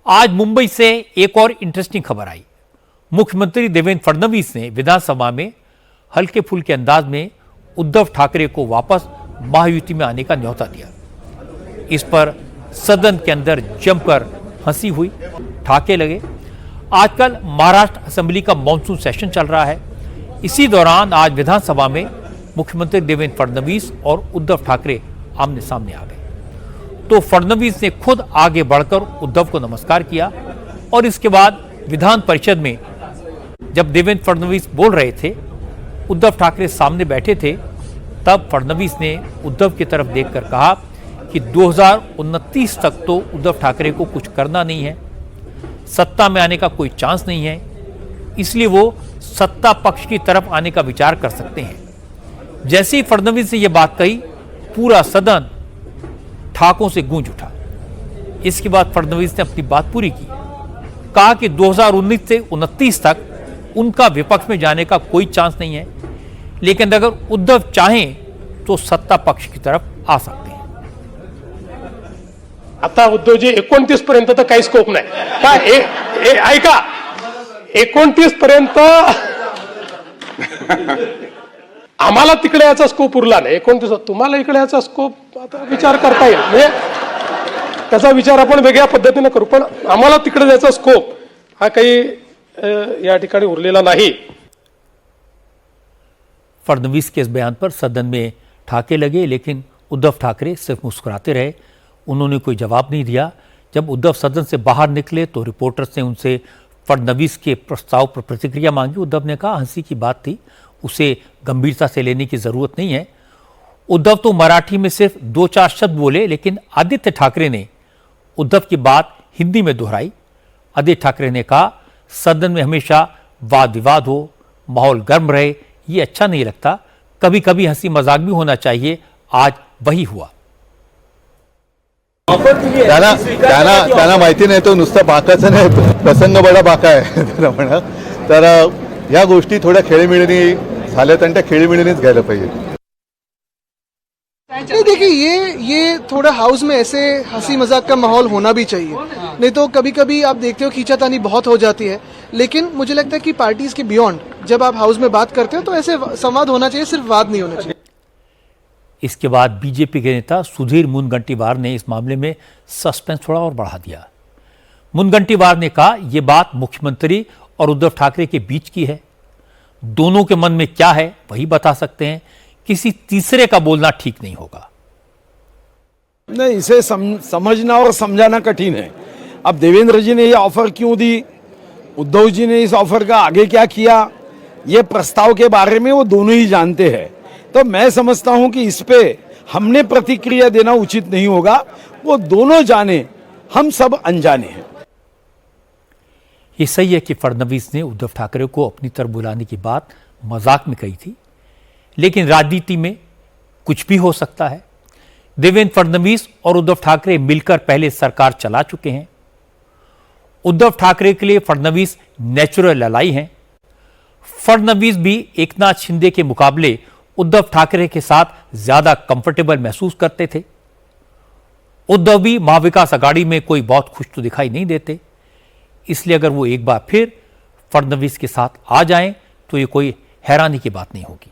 आज मुंबई से एक और इंटरेस्टिंग खबर आई। मुख्यमंत्री देवेंद्र फडणवीस ने विधानसभा में हल्के फुल्के अंदाज में उद्धव ठाकरे को वापस महायुति में आने का न्योता दिया। इस पर सदन के अंदर जमकर हंसी हुई, ठाके लगे। आजकल महाराष्ट्र असेंबली का मॉनसून सेशन चल रहा है। इसी दौरान आज विधानसभा में मुख्यमंत्री देवेंद्र फडणवीस और उद्धव ठाकरे आमने सामने आ गए। तो फडणवीस ने खुद आगे बढ़कर उद्धव को नमस्कार किया और इसके बाद विधान परिषद में जब देवेंद्र फडणवीस बोल रहे थे, उद्धव ठाकरे सामने बैठे थे, तब फडणवीस ने उद्धव की तरफ देखकर कहा कि 2029 तक तो उद्धव ठाकरे को कुछ करना नहीं है, सत्ता में आने का कोई चांस नहीं है, इसलिए वो सत्ता पक्ष की तरफ आने का विचार कर सकते हैं। जैसे ही फडणवीस ने यह बात कही, पूरा सदन ठाकों से गूंज उठा। इसके बाद फडणवीस ने अपनी बात पूरी की, कहा कि 2019 से 29 तक उनका विपक्ष में जाने का कोई चांस नहीं है, लेकिन अगर उद्धव चाहें तो सत्ता पक्ष की तरफ आ सकते हैं। आता उद्धवजी 29 पर्यंत तर काही स्कोप नाही काय ऐका 29 पर्यंत आम्हाला तिकडे याचा स्कोप उरला नाही। 29 तुम्हाला इकडे याचा स्कोप आता विचार करता येईल, म्हणजे त्याचा विचार आपण वेगळ्या पद्धतीने करू, पण आम्हाला तिकडे याचा स्कोप हा काही या ठिकाणी उरलेला नहीं। फडणवीस के इस बयान पर सदन में ठाके लगे, लेकिन उद्धव ठाकरे सिर्फ मुस्कुराते रहे। उन्होंने कोई जवाब नहीं दिया। जब उद्धव सदन से बाहर निकले तो रिपोर्टर्स ने उनसे फडणवीस के प्रस्ताव पर प्रतिक्रिया मांगी। उद्धव ने कहा हंसी की बात थी, उसे गंभीरता से लेने की जरूरत नहीं है। उद्धव तो मराठी में सिर्फ 2-4 शब्द बोले, लेकिन आदित्य ठाकरे ने उद्धव की बात हिंदी में दोहराई। आदित्य ठाकरे ने कहा सदन में हमेशा वाद विवाद हो, माहौल गर्म रहे, ये अच्छा नहीं लगता, कभी कभी हंसी मजाक भी होना चाहिए। आज वही हुआ। त्यांना माहिती नाही, तो नुसतं बाकाचं नाही, प्रसंग बडा बाका आहे म्हणा। तर या गोष्टी थोड्या खेळीमेळीने झाल्यात आणि त्या खेळीमेळीनेच घ्यायला पाहिजे। नहीं देखिए, ये थोड़ा हाउस में ऐसे हंसी मजाक का माहौल होना भी चाहिए, नहीं तो कभी कभी आप देखते हो खींचातानी बहुत हो जाती है। लेकिन मुझे लगता है कि पार्टीज के बियॉन्ड जब आप हाउस में बात करते हो तो ऐसे संवाद होना चाहिए, सिर्फ वाद नहीं होना चाहिए। इसके बाद बीजेपी के नेता सुधीर मुनगंटीवार ने इस मामले में सस्पेंस थोड़ा और बढ़ा दिया। मुनगंटीवार ने कहा यह बात मुख्यमंत्री और उद्धव ठाकरे के बीच की है, दोनों के मन में क्या है वही बता सकते हैं, किसी तीसरे का बोलना ठीक नहीं होगा। नहीं, इसे समझना और समझाना कठिन है। अब देवेंद्र जी ने ये ऑफर क्यों दी, उद्धव जी ने इस ऑफर का आगे क्या किया, ये प्रस्ताव के बारे में वो दोनों ही जानते हैं। तो मैं समझता हूं कि इस पे हमने प्रतिक्रिया देना उचित नहीं होगा, वो दोनों जाने, हम सब अनजाने हैं। ये सही है कि फडणवीस ने उद्धव ठाकरे को अपनी तरफ बुलाने की बात मजाक में कही थी, लेकिन राजनीति में कुछ भी हो सकता है। देवेंद्र फडणवीस और उद्धव ठाकरे मिलकर पहले सरकार चला चुके हैं। उद्धव ठाकरे के लिए फडणवीस नेचुरल अलाई हैं। फडणवीस भी एकनाथ शिंदे के मुकाबले उद्धव ठाकरे के साथ ज्यादा कंफर्टेबल महसूस करते थे। उद्धव भी महाविकास अघाड़ी में कोई बहुत खुश तो दिखाई नहीं देते, इसलिए अगर वो एक बार फिर फडणवीस के साथ आ जाएं तो ये कोई हैरानी की बात नहीं होगी।